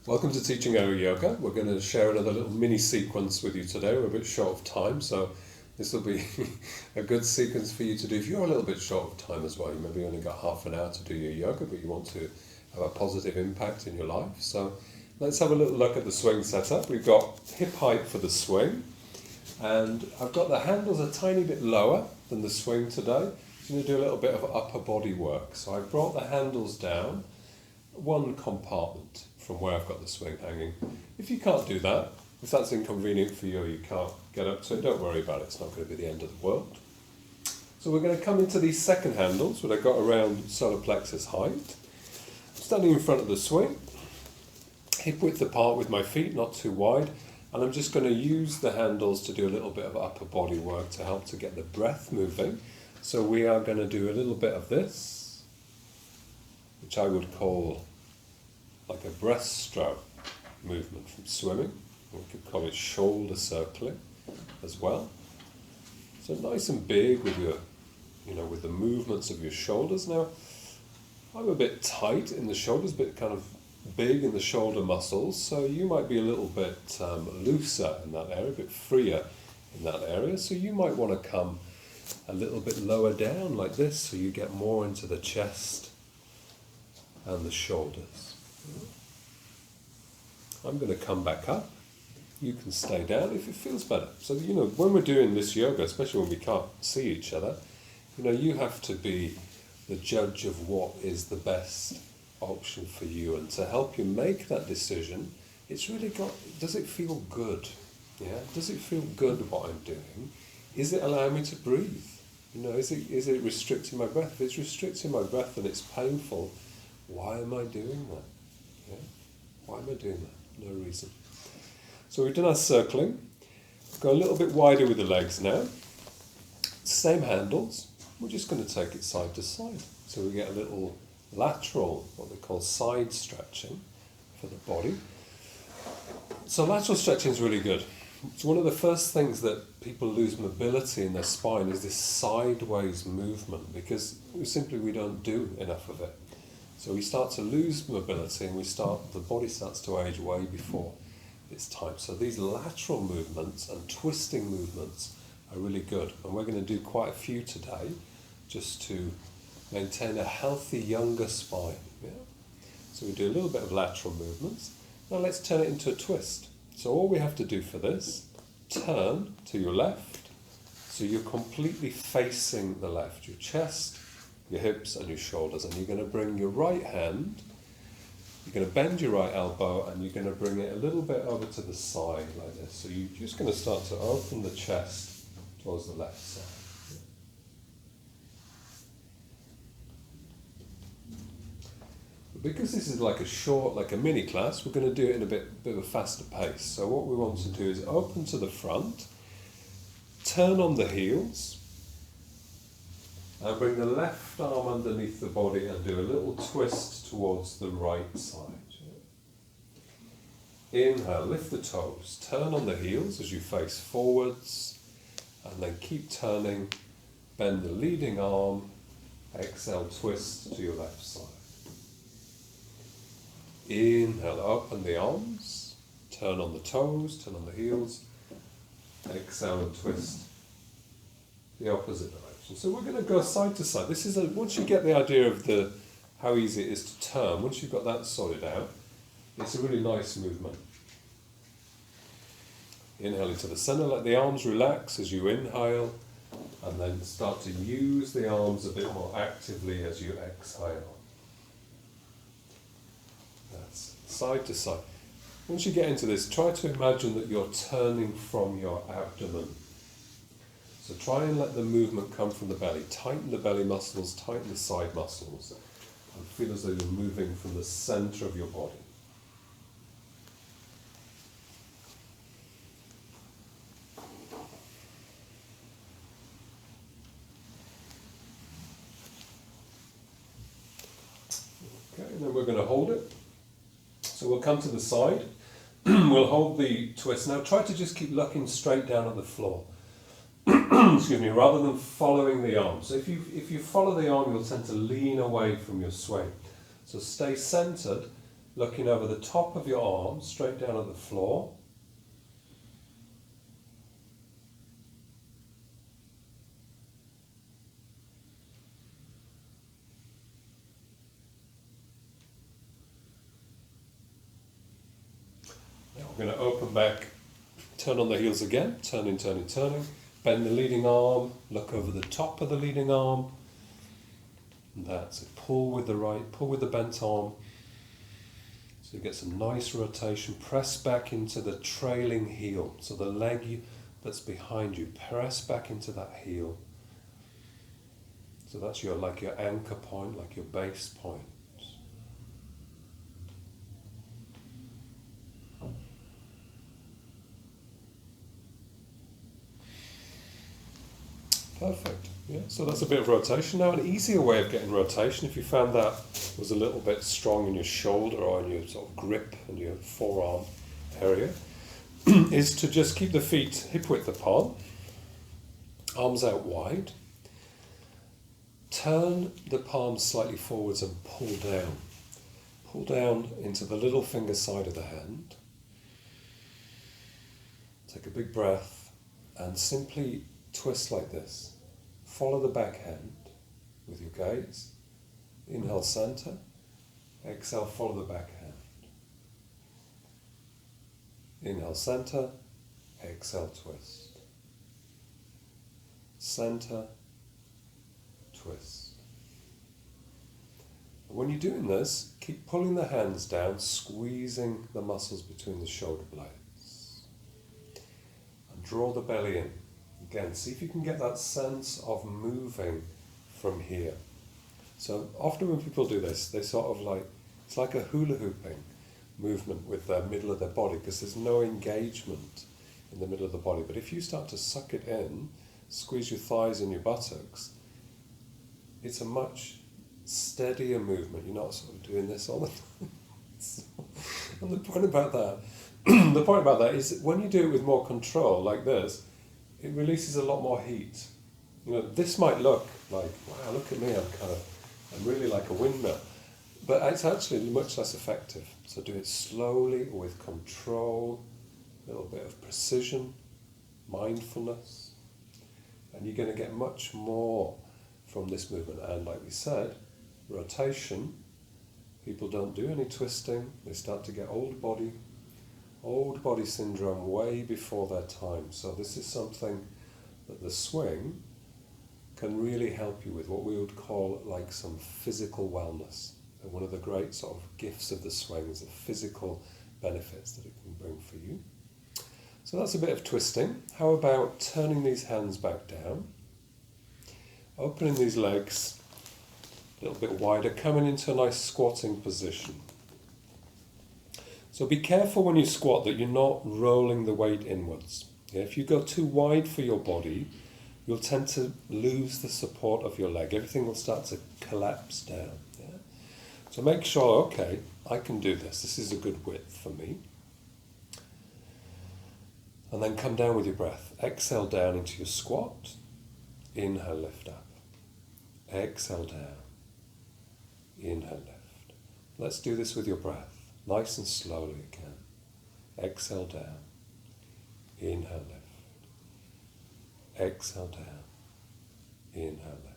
Welcome to Teaching Aero Yoga. We're going to share another little mini sequence with you today. We're a bit short of time, so this will be a good sequence for you to do. If you're a little bit short of time as well, you maybe only got half an hour to do your yoga, but you want to have a positive impact in your life. So let's have a little look at the swing setup. We've got hip height for the swing, and I've got the handles a tiny bit lower than the swing today. I'm going to do a little bit of upper body work. So I've brought the handles down one compartment from where I've got the swing hanging. If you can't do that, if that's inconvenient for you or you can't get up to it, don't worry about it, it's not going to be the end of the world. So we're going to come into these second handles, what I've got around solar plexus height. I'm standing in front of the swing, hip width apart with my feet, not too wide, and I'm just going to use the handles to do a little bit of upper body work to help to get the breath moving. So we are going to do a little bit of this, which I would call like a breaststroke movement from swimming. We could call it shoulder circling as well. So nice and big with your, with the movements of your shoulders. Now, I'm a bit tight in the shoulders, a bit kind of big in the shoulder muscles, so you might be a little bit looser in that area, a bit freer in that area. So you might want to come a little bit lower down like this, so you get more into the chest and the shoulders. I'm going to come back up. You can stay down if it feels better. So, when we're doing this yoga, especially when we can't see each other, you have to be the judge of what is the best option for you. And to help you make that decision, it's really does it feel good? Yeah? Does it feel good what I'm doing? Is it allowing me to breathe? Is it restricting my breath? If it's restricting my breath and it's painful, why am I doing that? Yeah? Why am I doing that? No reason. So we've done our circling. Go a little bit wider with the legs now. Same handles. We're just going to take it side to side. So we get a little lateral, what they call side stretching for the body. So lateral stretching is really good. It's one of the first things that people lose mobility in their spine is this sideways movement, because we don't do enough of it. So we start to lose mobility and the body starts to age way before its time. So these lateral movements and twisting movements are really good. And we're going to do quite a few today just to maintain a healthy younger spine. Yeah? So we do a little bit of lateral movements. Now let's turn it into a twist. So all we have to do for this, turn to your left. So you're completely facing the left, your chest, your hips and your shoulders, and you're going to bring your right hand, you're going to bend your right elbow, and you're going to bring it a little bit over to the side like this. So you're just going to start to open the chest towards the left side. But because this is like a mini class, we're going to do it in a bit of a faster pace. So what we want to do is open to the front, turn on the heels, and bring the left arm underneath the body and do a little twist towards the right side. Inhale, lift the toes, turn on the heels as you face forwards, and then keep turning, bend the leading arm, exhale, twist to your left side. Inhale, open the arms, turn on the toes, turn on the heels, exhale and twist the opposite direction. So we're going to go side to side. This is once you get the idea of how easy it is to turn, once you've got that sorted out, it's a really nice movement. Inhale into the center, let the arms relax as you inhale, and then start to use the arms a bit more actively as you exhale. That's side to side. Once you get into this, try to imagine that you're turning from your abdomen. So try and let the movement come from the belly. Tighten the belly muscles, tighten the side muscles, and feel as though you're moving from the center of your body. Okay, and then we're going to hold it. So we'll come to the side. We'll hold the twist. Now try to just keep looking straight down at the floor. Excuse me, rather than following the arm. So if you follow the arm, you'll tend to lean away from your swing. So stay centered, looking over the top of your arms, straight down at the floor. Now we're going to open back, turn on the heels again, turning, turning, turning. Bend the leading arm, look over the top of the leading arm. And that's it. Pull with the right, pull with the bent arm. So you get some nice rotation. Press back into the trailing heel. So the leg that's behind you, press back into that heel. So that's your anchor point, like your base point. Perfect. Yeah, so that's a bit of rotation. Now, an easier way of getting rotation, if you found that was a little bit strong in your shoulder or in your sort of grip and your forearm area, is to just keep the feet hip width apart, arms out wide, turn the palms slightly forwards and pull down. Pull down into the little finger side of the hand. Take a big breath and simply twist like this. Follow the back hand with your gaze. Inhale, center. Exhale, follow the back hand. Inhale, center. Exhale, twist. Center, twist. When you're doing this, keep pulling the hands down, squeezing the muscles between the shoulder blades. And draw the belly in. Again, see if you can get that sense of moving from here. So often when people do this, they sort of it's like a hula hooping movement with the middle of their body, because there's no engagement in the middle of the body. But if you start to suck it in, squeeze your thighs and your buttocks, it's a much steadier movement. You're not sort of doing this all the time. And the point about that is when you do it with more control, like this, it releases a lot more heat. You know, this might look like, wow, look at me, I'm really like a windmill. But it's actually much less effective. So do it slowly, with control, a little bit of precision, mindfulness, and you're going to get much more from this movement. And like we said, rotation, people don't do any twisting, they start to get old body syndrome way before their time. So this is something that the swing can really help you with, what we would call like some physical wellness. And one of the great sort of gifts of the swing is the physical benefits that it can bring for you. So that's a bit of twisting. How about turning these hands back down, opening these legs a little bit wider, coming into a nice squatting position. So be careful when you squat that you're not rolling the weight inwards. Yeah, if you go too wide for your body, you'll tend to lose the support of your leg. Everything will start to collapse down. Yeah? So make sure, okay, I can do this. This is a good width for me. And then come down with your breath. Exhale down into your squat. Inhale, lift up. Exhale down. Inhale, lift. Let's do this with your breath. Nice and slowly again. Exhale down. Inhale, lift. Exhale down. Inhale, lift.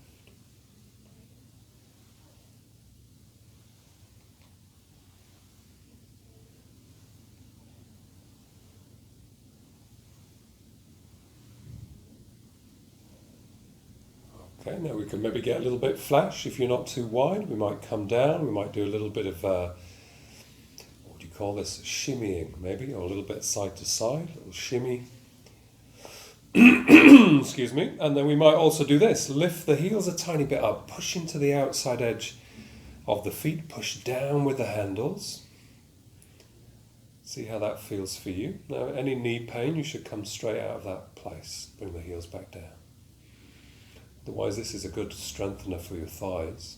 Okay, now we can maybe get a little bit flash. If you're not too wide, we might come down. We might do a little bit of call this shimmying, maybe, or a little bit side to side, a little shimmy. Excuse me. And then we might also do this. Lift the heels a tiny bit up, push into the outside edge of the feet, push down with the handles. See how that feels for you. Now, any knee pain, you should come straight out of that place. Bring the heels back down. Otherwise, this is a good strengthener for your thighs,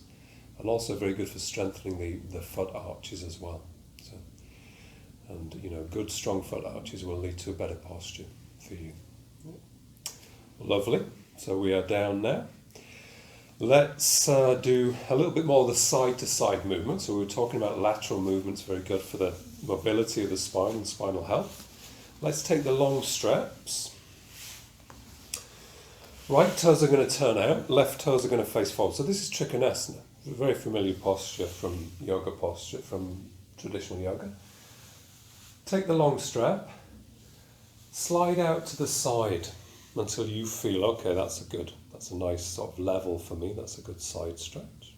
and also very good for strengthening the foot arches as well. And, good strong foot arches will lead to a better posture for you. Lovely. So we are down now. Let's do a little bit more of the side-to-side movement. So we were talking about lateral movements, very good for the mobility of the spine and spinal health. Let's take the long straps. Right toes are going to turn out, left toes are going to face forward. So this is Trikonasana, a very familiar posture from yoga posture, from traditional yoga. Take the long strap, slide out to the side until you feel, okay, that's a nice sort of level for me, that's a good side stretch.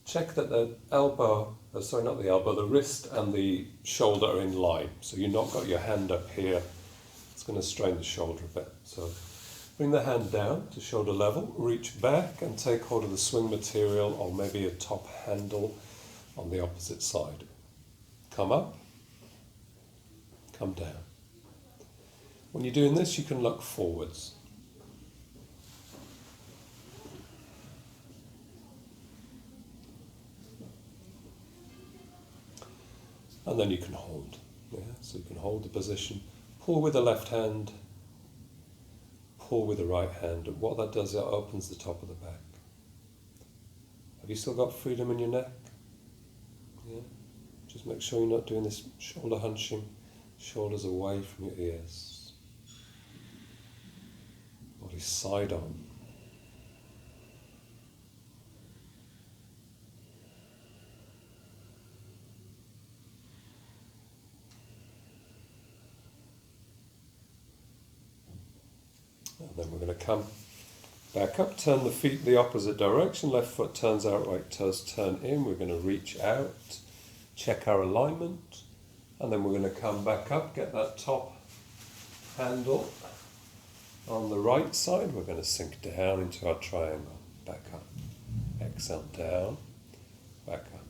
Check that the the wrist and the shoulder are in line. So you've not got your hand up here, it's going to strain the shoulder a bit. So bring the hand down to shoulder level, reach back and take hold of the swing material or maybe a top handle on the opposite side. Come up, come down. When you're doing this, you can look forwards. And then you can hold. Yeah? So you can hold the position, pull with the left hand, pull with the right hand. And what that does, it opens the top of the back. Have you still got freedom in your neck? Yeah? Just make sure you're not doing this shoulder hunching, shoulders away from your ears. Body side on. And then we're going to come back up, turn the feet the opposite direction, left foot turns out, right toes turn in. We're going to reach out, check our alignment, and then we're going to come back up, get that top handle on the right side. We're going to sink down into our triangle, back up, exhale down, back up.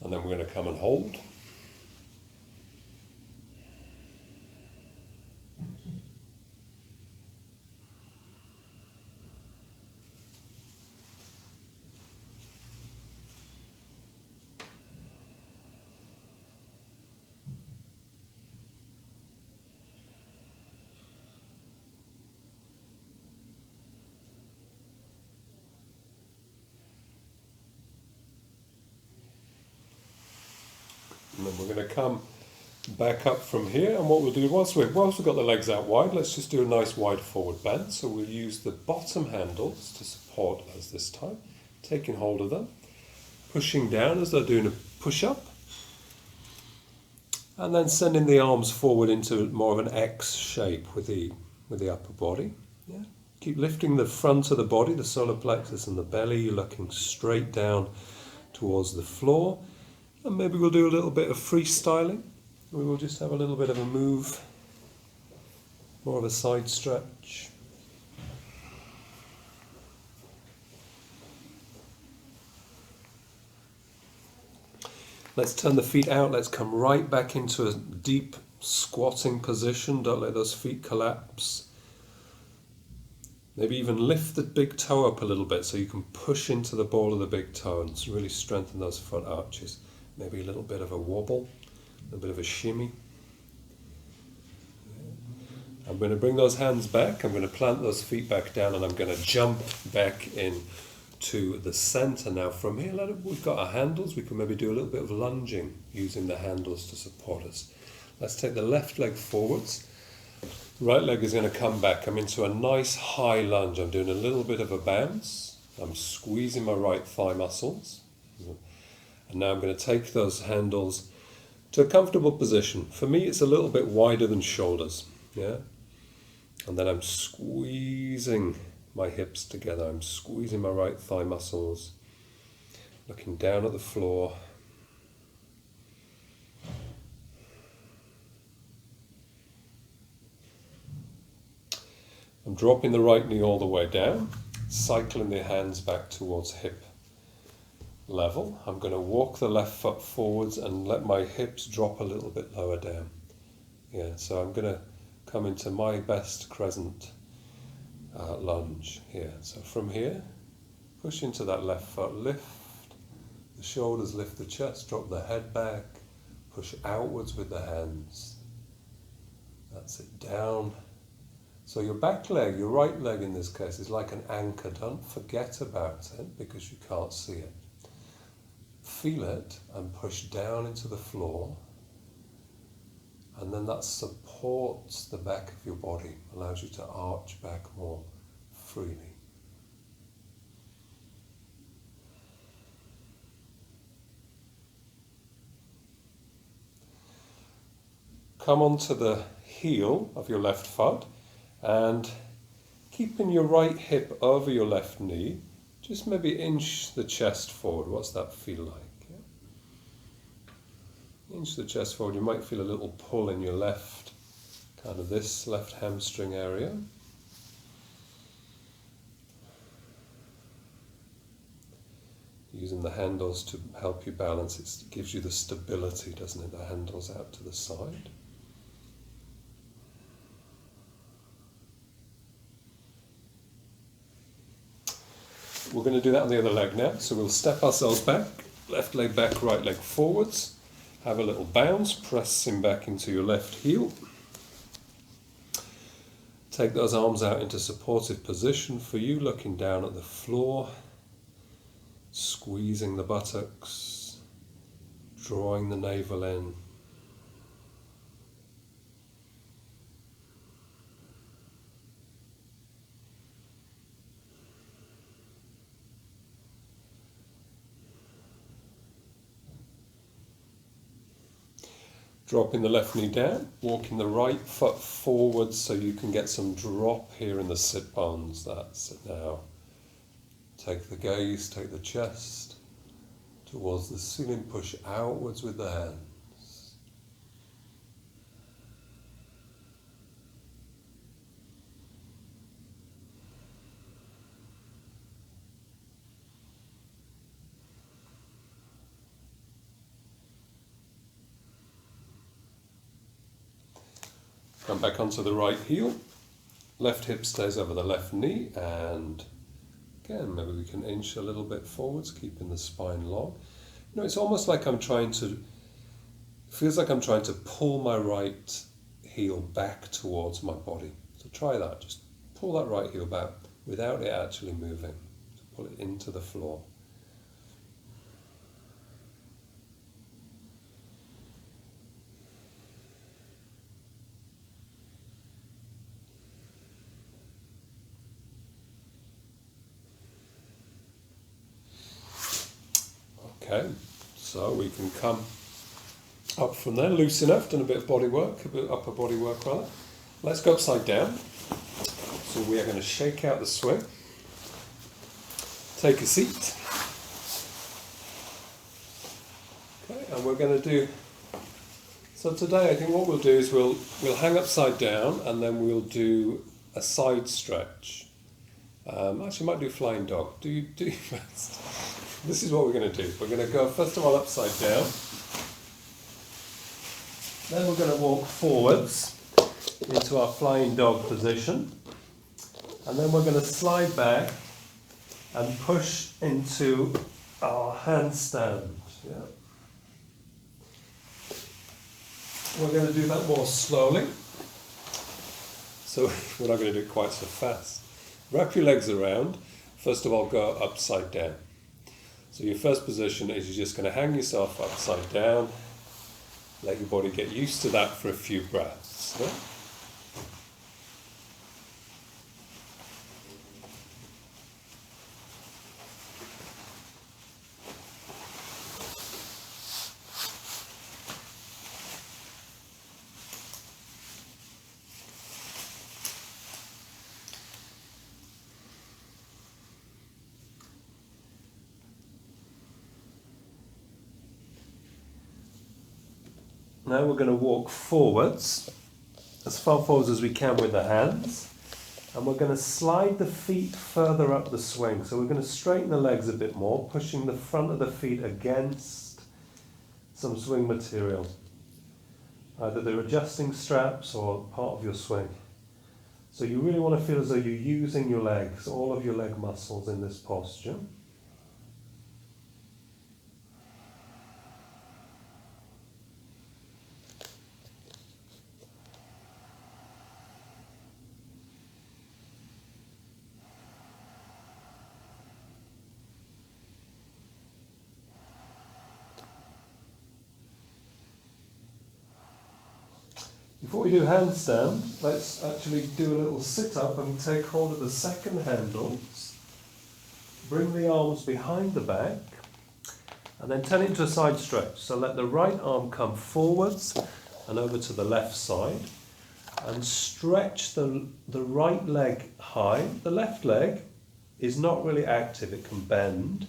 And then we're going to come and hold. And then we're going to come back up from here, and what we'll do, whilst we've got the legs out wide, let's just do a nice wide forward bend. So we'll use the bottom handles to support us this time, taking hold of them, pushing down as though doing a push-up, and then sending the arms forward into more of an X shape with the upper body. Yeah. Keep lifting the front of the body, the solar plexus and the belly, looking straight down towards the floor. And maybe we'll do a little bit of freestyling. We will just have a little bit of a move, more of a side stretch. Let's turn the feet out. Let's come right back into a deep squatting position. Don't let those feet collapse. Maybe even lift the big toe up a little bit so you can push into the ball of the big toe and really strengthen those front arches. Maybe a little bit of a wobble, a little bit of a shimmy. I'm going to bring those hands back, I'm going to plant those feet back down, and I'm going to jump back in to the center. Now from here, we've got our handles, we can maybe do a little bit of lunging using the handles to support us. Let's take the left leg forwards, right leg is going to come back. I'm into a nice high lunge, I'm doing a little bit of a bounce, I'm squeezing my right thigh muscles. And now I'm going to take those handles to a comfortable position. For me, it's a little bit wider than shoulders, yeah? And then I'm squeezing my hips together. I'm squeezing my right thigh muscles, looking down at the floor. I'm dropping the right knee all the way down, cycling the hands back towards hip level. I'm going to walk the left foot forwards and let my hips drop a little bit lower down. Yeah, so I'm going to come into my best crescent lunge here. So from here, push into that left foot, lift the shoulders, lift the chest, drop the head back, push outwards with the hands. That's it, down. So your back leg, your right leg in this case, is like an anchor. Don't forget about it because you can't see it. Feel it and push down into the floor, and then that supports the back of your body, allows you to arch back more freely. Come onto the heel of your left foot and keeping your right hip over your left knee, just maybe inch the chest forward. What's that feel like? Yeah. Inch the chest forward. You might feel a little pull in your left, kind of this left hamstring area. Using the handles to help you balance, it gives you the stability, doesn't it? The handles out to the side. We're going to do that on the other leg now. So we'll step ourselves back, left leg back, right leg forwards. Have a little bounce, pressing back into your left heel. Take those arms out into supportive position for you, looking down at the floor, squeezing the buttocks, drawing the navel in. Dropping the left knee down, walking the right foot forward so you can get some drop here in the sit bones. That's it now. Take the gaze, take the chest towards the ceiling, push outwards with the hands. Come back onto the right heel, left hip stays over the left knee, and again, maybe we can inch a little bit forwards, keeping the spine long. You know, it's almost like feels like I'm trying to pull my right heel back towards my body. So try that, just pull that right heel back without it actually moving. So pull it into the floor. Okay, so we can come up from there, loose enough, done a bit of body work, a bit of upper body work rather. Let's go upside down. So we are going to shake out the swing. Take a seat. Okay, and we're going to do, so today I think what we'll do is we'll hang upside down and then we'll do a side stretch. Actually might do flying dog. Do you first? This is what we're going to do. We're going to go first of all upside down. Then we're going to walk forwards into our flying dog position. And then we're going to slide back and push into our handstand. Yeah. We're going to do that more slowly. So we're not going to do it quite so fast. Wrap your legs around. First of all, go upside down. So your first position is you're just going to hang yourself upside down. Let your body get used to that for a few breaths. Yeah? Now we're going to walk forwards, as far forwards as we can with the hands, and we're going to slide the feet further up the swing. So we're going to straighten the legs a bit more, pushing the front of the feet against some swing material. Either they're adjusting straps or part of your swing. So you really want to feel as though you're using your legs, all of your leg muscles in this posture. Before we do handstand, let's actually do a little sit-up and take hold of the second handles. Bring the arms behind the back and then turn it into a side stretch. So let the right arm come forwards and over to the left side and stretch the right leg high. The left leg is not really active, it can bend.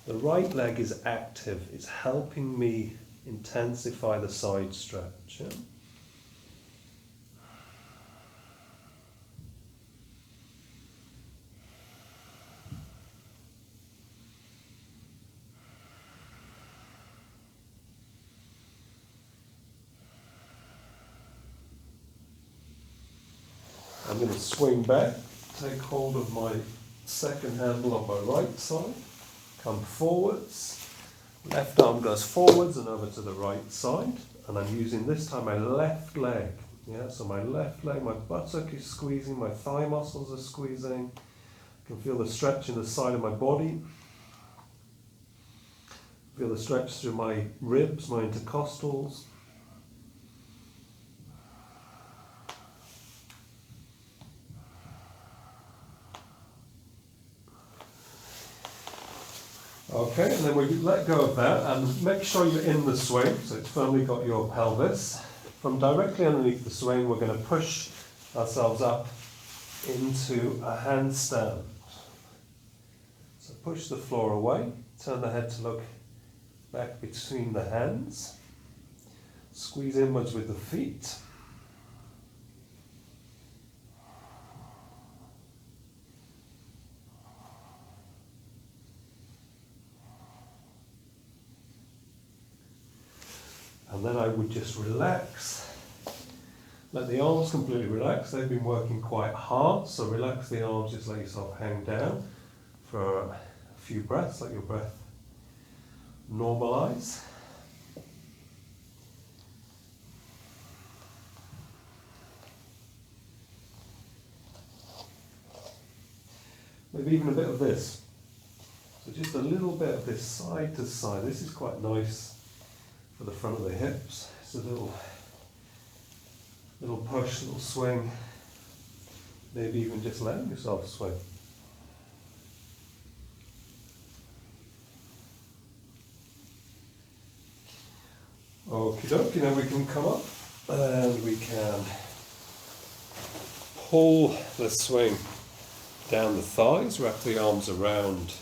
The right leg is active, it's helping me intensify the side stretch. Yeah? I'm going to swing back, take hold of my second handle on my right side, come forwards, left arm goes forwards and over to the right side, and I'm using this time my left leg. Yeah, so my left leg, my buttock is squeezing, my thigh muscles are squeezing, I can feel the stretch in the side of my body, feel the stretch through my ribs, my intercostals. Okay, and then we let go of that and make sure you're in the swing, so it's firmly got your pelvis. From directly underneath the swing, we're going to push ourselves up into a handstand. So push the floor away, turn the head to look back between the hands, squeeze inwards with the feet. And then I would just relax, let the arms completely relax. They've been working quite hard, so relax the arms, just let yourself hang down for a few breaths, let your breath normalize. Maybe even a bit of this. So just a little bit of this side to side. This is quite nice for the front of the hips. It's a little push, little swing. Maybe even just letting yourself swing. Okie dokie, now we can come up and we can pull the swing down the thighs, wrap the arms around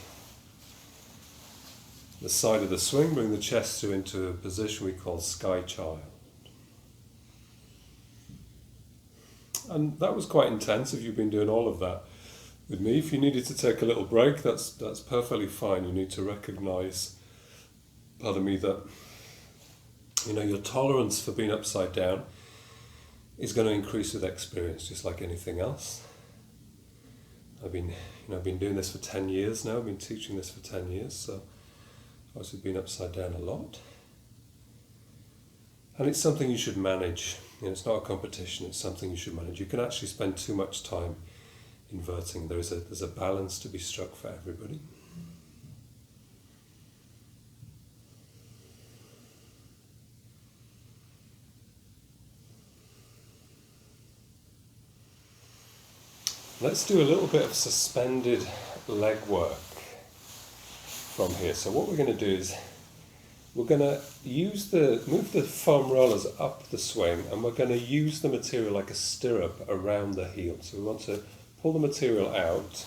the side of the swing, bring the chest into a position we call Sky Child. And that was quite intense if you've been doing all of that with me. If you needed to take a little break, that's perfectly fine. You need to recognise, pardon me, that your tolerance for being upside down is going to increase with experience, just like anything else. I've been doing this for 10 years now. I've been teaching this for 10 years, so I've also been upside down a lot. And it's something you should manage. It's not a competition, it's something you should manage. You can actually spend too much time inverting. There's a balance to be struck for everybody. Let's do a little bit of suspended leg work from here. So what we're going to do is we're going to move the foam rollers up the swing, and we're going to use the material like a stirrup around the heel. So we want to pull the material out,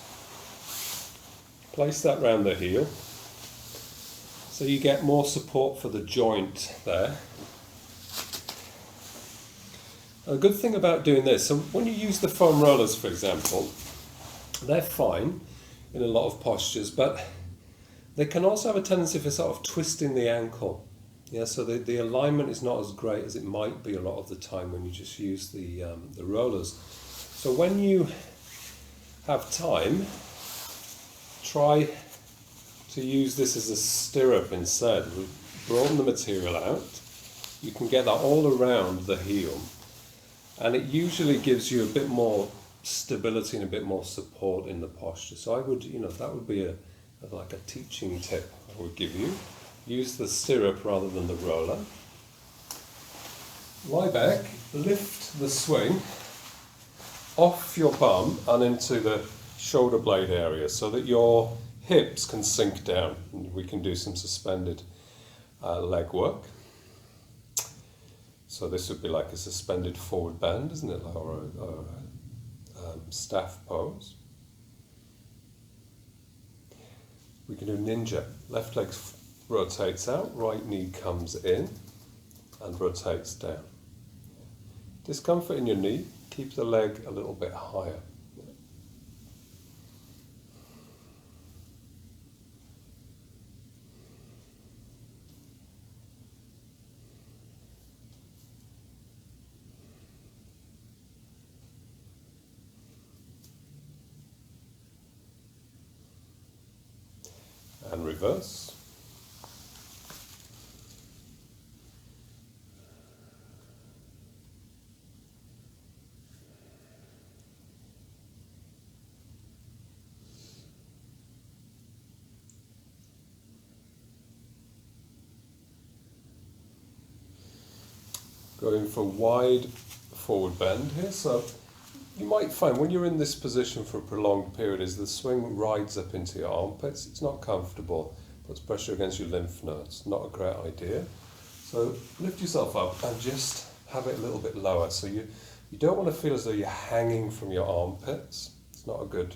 place that around the heel, so you get more support for the joint there. A good thing about doing this, so when you use the foam rollers, for example, they're fine in a lot of postures, but they can also have a tendency for sort of twisting the ankle. Yeah, so the alignment is not as great as it might be a lot of the time when you just use the rollers. So when you have time, try to use this as a stirrup instead. Broaden the material out. You can get that all around the heel, and it usually gives you a bit more stability and a bit more support in the posture. So I would, that would be like a teaching tip I would give you. Use the stirrup rather than the roller. Lie back, lift the swing off your bum and into the shoulder blade area so that your hips can sink down. And we can do some suspended leg work. So this would be like a suspended forward bend, isn't it? Or a staff pose. We can do ninja. Left leg rotates out, right knee comes in and rotates down. Discomfort in your knee, keep the leg a little bit higher. And reverse. Going for wide forward bend here, so you might find when you're in this position for a prolonged period is the swing rides up into your armpits. It's not comfortable, puts pressure against your lymph nodes. Not a great idea. So lift yourself up and just have it a little bit lower. So you don't want to feel as though you're hanging from your armpits. It's not a good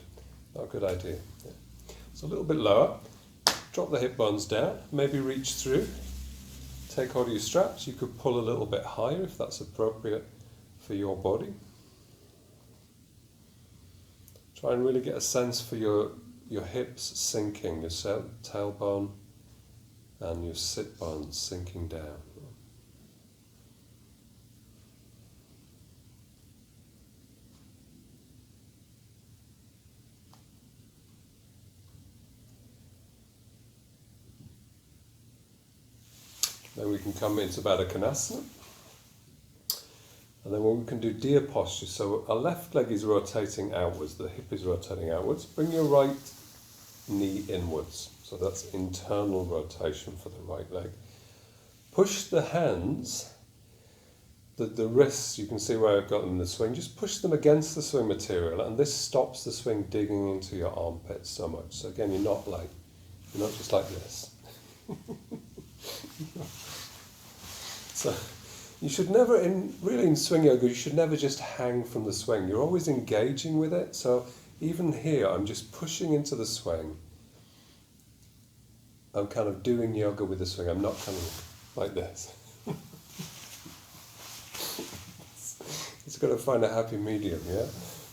idea. Yeah. So a little bit lower. Drop the hip bones down. Maybe reach through. Take hold of your straps. You could pull a little bit higher if that's appropriate for your body. Try and really get a sense for your hips sinking, your tailbone and your sit bones sinking down. Then we can come into Baddha Konasana. And then we can do deer posture. So our left leg is rotating outwards, the hip is rotating outwards. Bring your right knee inwards. So that's internal rotation for the right leg. Push the hands, the wrists, you can see where I've got them in the swing, just push them against the swing material and this stops the swing digging into your armpits so much. So again, you're not just like this. So you should never, in swing yoga, you should never just hang from the swing. You're always engaging with it. So even here, I'm just pushing into the swing. I'm kind of doing yoga with the swing. I'm not kind of like this. It's got to find a happy medium, yeah?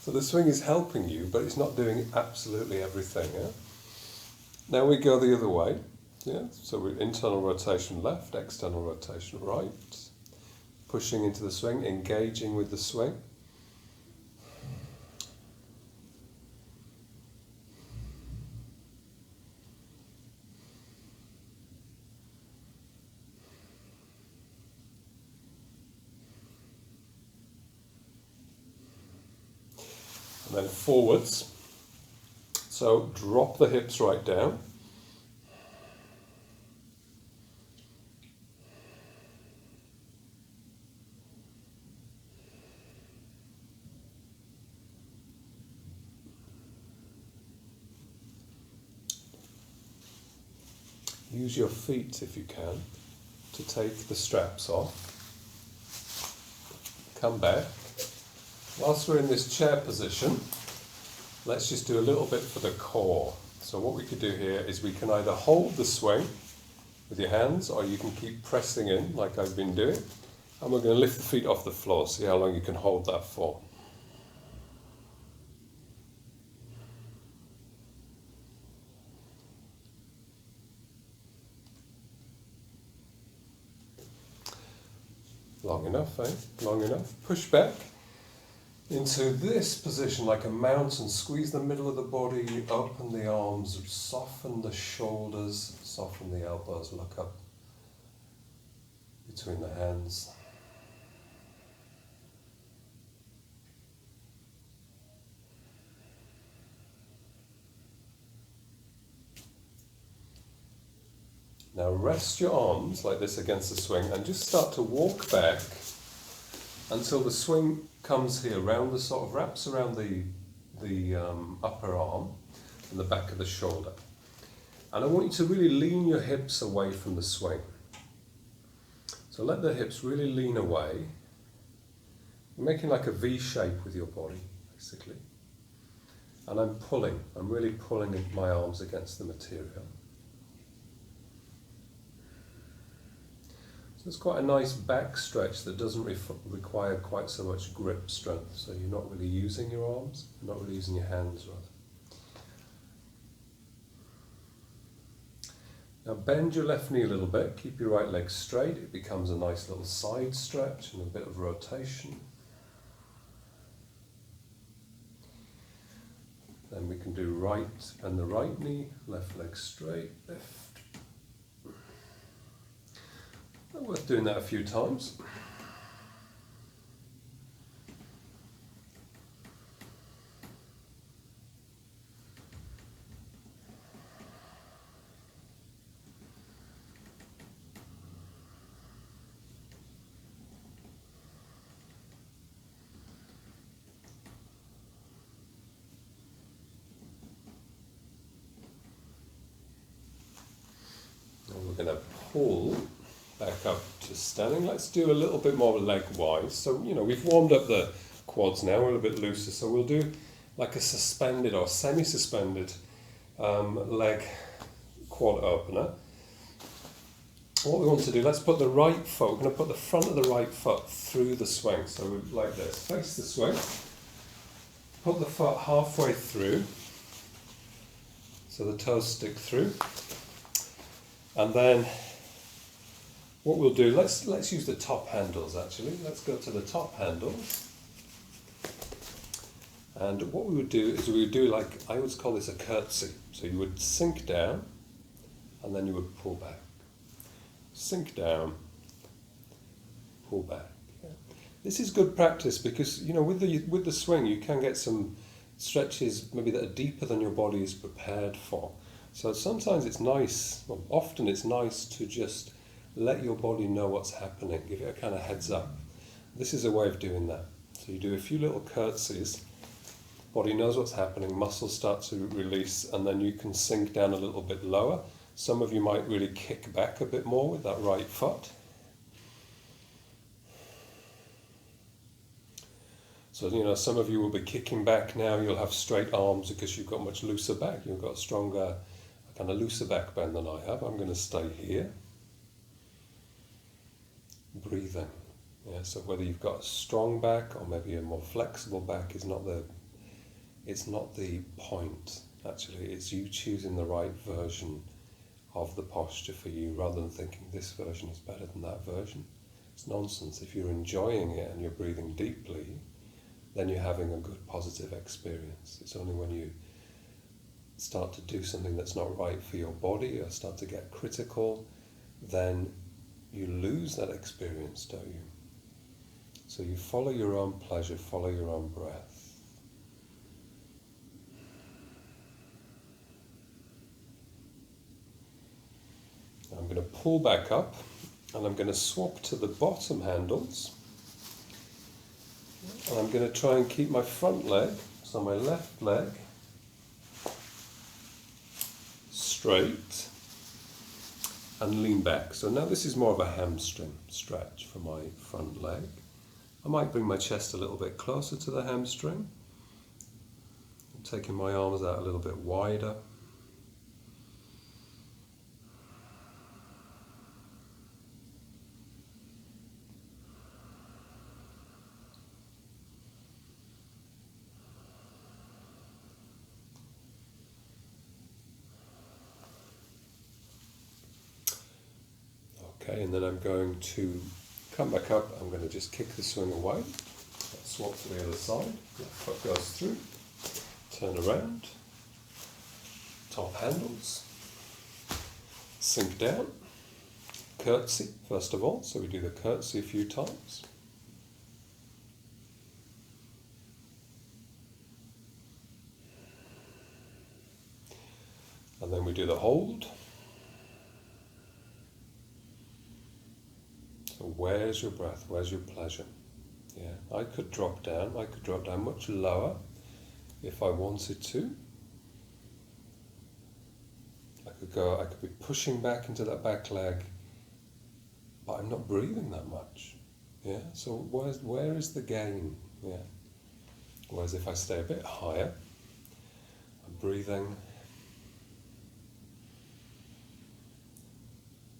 So the swing is helping you, but it's not doing absolutely everything, yeah? Now we go the other way. Yeah, so we're internal rotation left, external rotation right. Pushing into the swing, engaging with the swing. And then forwards. So drop the hips right down. Use your feet, if you can, to take the straps off. Come back. Whilst we're in this chair position, let's just do a little bit for the core. So what we could do here is we can either hold the swing with your hands, or you can keep pressing in, like I've been doing. And we're going to lift the feet off the floor, see how long you can hold that for. Long enough, eh? Long enough. Push back into this position like a mountain. Squeeze the middle of the body, open the arms, soften the shoulders, soften the elbows, look up between the hands. Now rest your arms like this against the swing and just start to walk back until the swing comes here, round the sort of wraps around the upper arm and the back of the shoulder. And I want you to really lean your hips away from the swing. So let the hips really lean away. You're making like a V shape with your body, basically. And I'm really pulling my arms against the material. So it's quite a nice back stretch that doesn't require quite so much grip strength. So you're not really using your arms, you're not really using your hands rather. Now bend your left knee a little bit, keep your right leg straight. It becomes a nice little side stretch and a bit of rotation. Then we can do right and the right knee, left leg straight, left. Worth doing that a few times. And we're going to pull back up to standing. Let's do a little bit more leg wise. So, we've warmed up the quads now, we're a little bit looser, so we'll do like a suspended or semi-suspended leg quad opener. What we want to do, let's put the right foot, we're going to put the front of the right foot through the swing. So we're like this, face the swing, put the foot halfway through, so the toes stick through, and then what we'll do, let's use the top handles actually. Let's go to the top handles. And what we would do is we would do like, I would call this a curtsy. So you would sink down and then you would pull back. Sink down, pull back. Yeah. This is good practice because, with the swing you can get some stretches maybe that are deeper than your body is prepared for. So sometimes it's nice, well, often it's nice to just let your body know what's happening, give it a kind of heads up. This is a way of doing that. So you do a few little curtsies, body knows what's happening, muscles start to release, and then you can sink down a little bit lower. Some of you might really kick back a bit more with that right foot. So, some of you will be kicking back now, you'll have straight arms because you've got much looser back, you've got a kind of looser back bend than I have. I'm going to stay here. Breathing. Yeah, so whether you've got a strong back or maybe a more flexible back is not the point. Actually, it's you choosing the right version of the posture for you rather than thinking this version is better than that version. It's nonsense. If you're enjoying it and you're breathing deeply, then you're having a good positive experience. It's only when you start to do something that's not right for your body or start to get critical, then you lose that experience, don't you? So you follow your own pleasure, follow your own breath. I'm going to pull back up and I'm going to swap to the bottom handles. And I'm going to try and keep my front leg, so my left leg, straight and lean back. So now this is more of a hamstring stretch for my front leg. I might bring my chest a little bit closer to the hamstring. I'm taking my arms out a little bit wider. Okay, and then I'm going to come back up. I'm going to just kick the swing away. Swap to the other side. Left foot goes through. Turn around. Top handles. Sink down. Curtsy, first of all. So we do the curtsy a few times. And then we do the hold. So where's your breath? Where's your pleasure? Yeah, I could drop down much lower if I wanted to. I could be pushing back into that back leg, but I'm not breathing that much. Yeah, so where is the gain? Yeah. Whereas if I stay a bit higher, I'm breathing.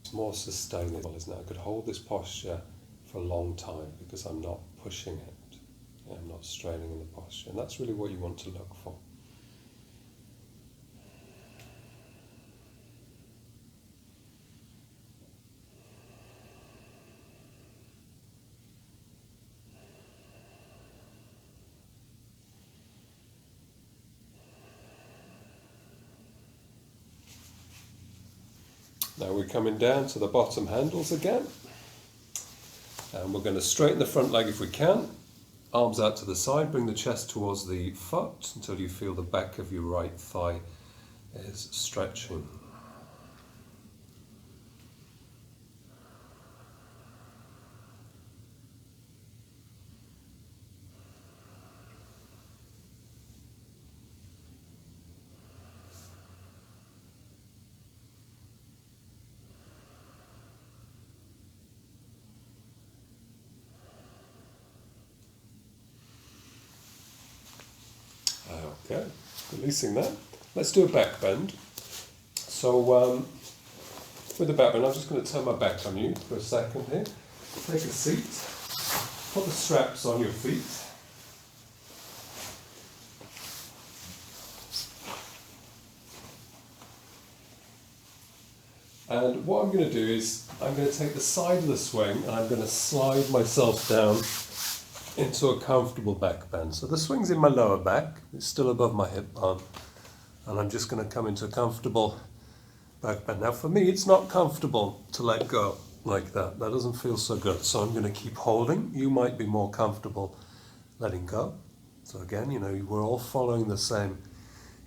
It's more sustainable, isn't it? I could hold this posture for a long time because I'm not pushing it. Yeah, I'm not straining in the posture. And that's really what you want to look for. Now we're coming down to the bottom handles again. And we're going to straighten the front leg if we can. Arms out to the side, bring the chest towards the foot until you feel the back of your right thigh is stretching. Okay, releasing that. Let's do a back bend. So with the back bend, I'm just going to turn my back on you for a second here. Take a seat. Put the straps on your feet. And what I'm going to do is I'm going to take the side of the swing and I'm going to slide myself down into a comfortable back bend. So the swing's in my lower back, it's still above my hip bone, and I'm just going to come into a comfortable back bend. Now for me it's not comfortable to let go like that, that doesn't feel so good, so I'm going to keep holding. You might be more comfortable letting go. So again, we're all following the same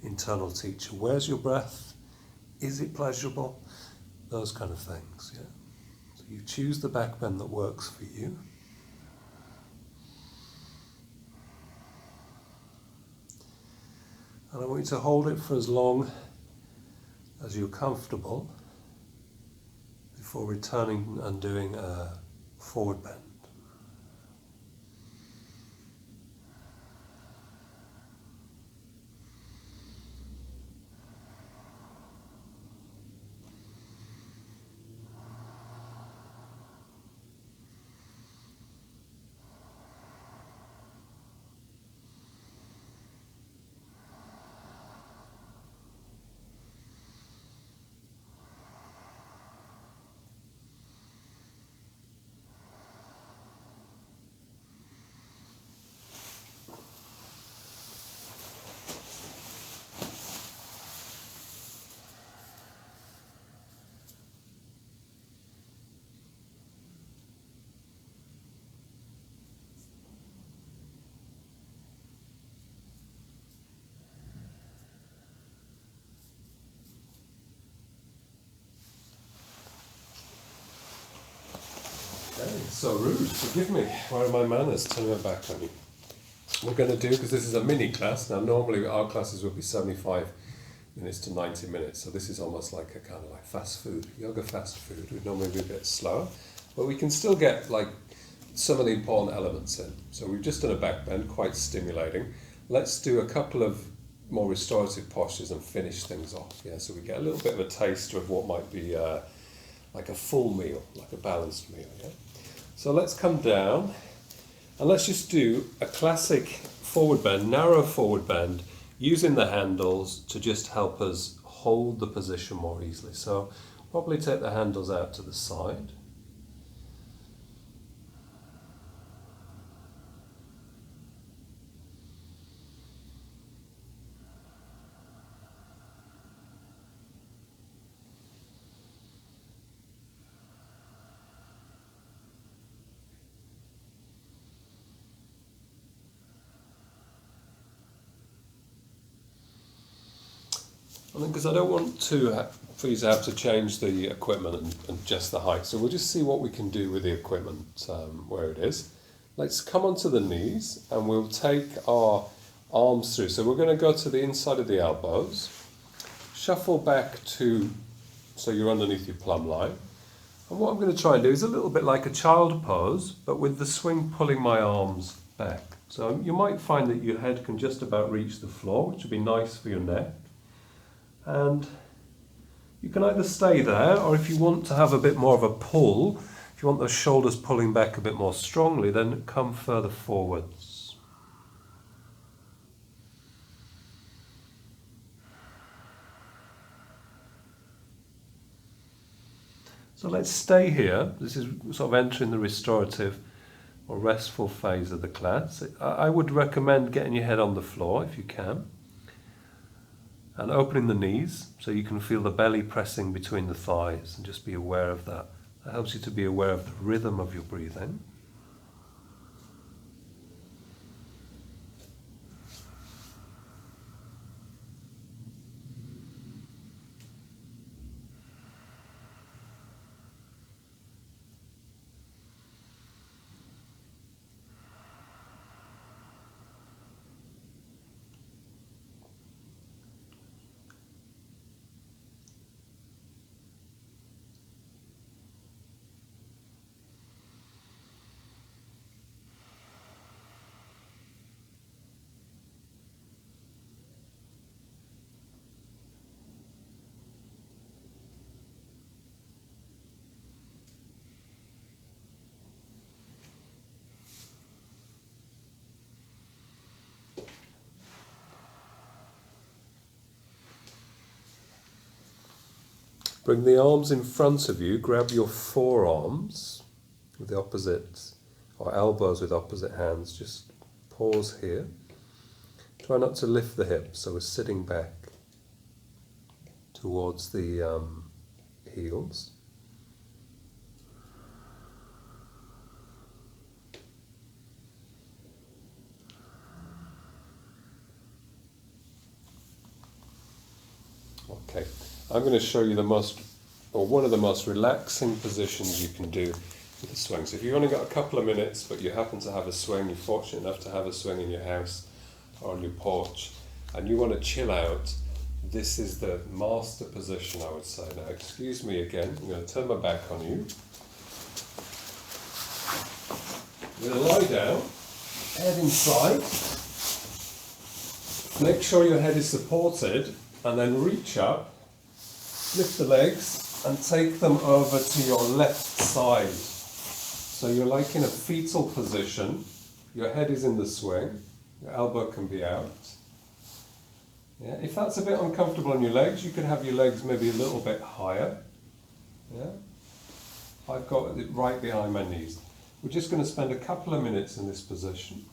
internal teacher. Where's your breath? Is it pleasurable? Those kind of things, yeah. So you choose the back bend that works for you. And I want you to hold it for as long as you're comfortable before returning and doing a forward bend. Okay, so rude, forgive me. Where are my manners? Turn my back on you. We're going to do, because this is a mini class, now normally our classes would be 75 minutes to 90 minutes, so this is almost like a kind of like fast food, yoga fast food. We'd normally be a bit slower, but we can still get like some of the important elements in. So we've just done a back bend, quite stimulating. Let's do a couple of more restorative postures and finish things off. Yeah, so we get a little bit of a taster of what might be like a full meal, like a balanced meal. Yeah? So let's come down and let's just do a classic forward bend, narrow forward bend, using the handles to just help us hold the position more easily. So probably take the handles out to the side. And then, because I don't want to for you to have to change the equipment and adjust the height, so we'll just see what we can do with the equipment where it is. let's come onto the knees and we'll take our arms through. So we're going to go to the inside of the elbows, shuffle back to, so you're underneath your plumb line. And what I'm going to try and do is a little bit like a child pose, but with the swing pulling my arms back. So you might find that your head can just about reach the floor, which would be nice for your neck. And you can either stay there, or if you want to have a bit more of a pull, if you want those shoulders pulling back a bit more strongly, then come further forwards. So let's stay here. This is sort of entering the restorative or restful phase of the class. I would recommend getting your head on the floor if you can, and opening the knees so you can feel the belly pressing between the thighs, and just be aware of that. That helps you to be aware of the rhythm of your breathing. Bring the arms in front of you, grab your forearms with the opposite, or elbows with opposite hands, just pause here. Try not to lift the hips, so we're sitting back towards the heels. Okay, I'm going to show you one of the most relaxing positions you can do with the swing. So if you've only got a couple of minutes, but you happen to have a swing, you're fortunate enough to have a swing in your house or on your porch, and you want to chill out, this is the master position, I would say. Now, excuse me again, I'm going to turn my back on you. You're going to lie down, head inside. Make sure your head is supported, and then reach up, lift the legs, and take them over to your left side. So you're like in a fetal position, your head is in the swing, your elbow can be out. Yeah, if that's a bit uncomfortable on your legs, you could have your legs maybe a little bit higher. Yeah, I've got it right behind my knees. We're just going to spend a couple of minutes in this position.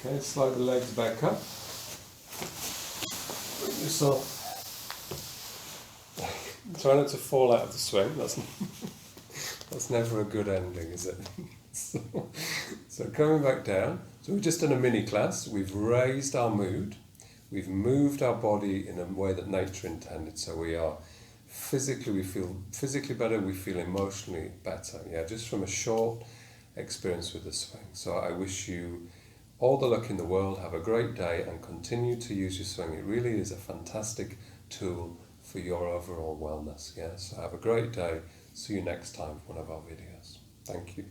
Okay, slide the legs back up. Bring yourself. Try not to fall out of the swing. That's never a good ending, is it? So coming back down. So we've just done a mini class. We've raised our mood. We've moved our body in a way that nature intended. So we feel physically better. We feel emotionally better. Yeah, just from a short experience with the swing. So I wish you all the luck in the world. Have a great day and continue to use your swing. It really is a fantastic tool for your overall wellness. Yeah, so have a great day. See you next time for one of our videos. Thank you.